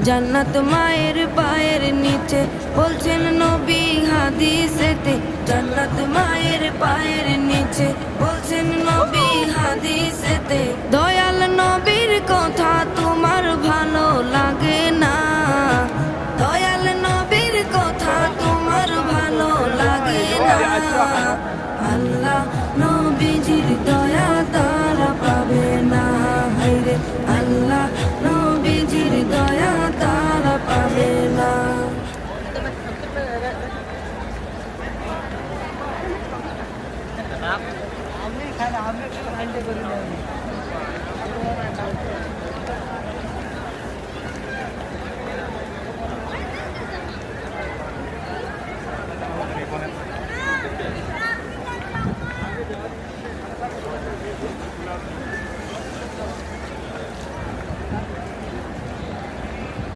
জান্নাত মায়ের পায়ের নিচে বলছেন নবী হাদিসেতে। জান্নাত মায়ের পায়ের নিচে বলছেন নবী হাদিসেতে। দয়াল নবীর কথা তোমার ভালো লাগে না, দয়াল নবীর কথা তোমার ভালো লাগে না। আল্লাহ নবীজির দয়া তারা পাবে না, হায়রে আল্লাহ নবীজির দয়া তারা পাবে না। আমি খাই না, আমি একটু হাইন্ডে করি না।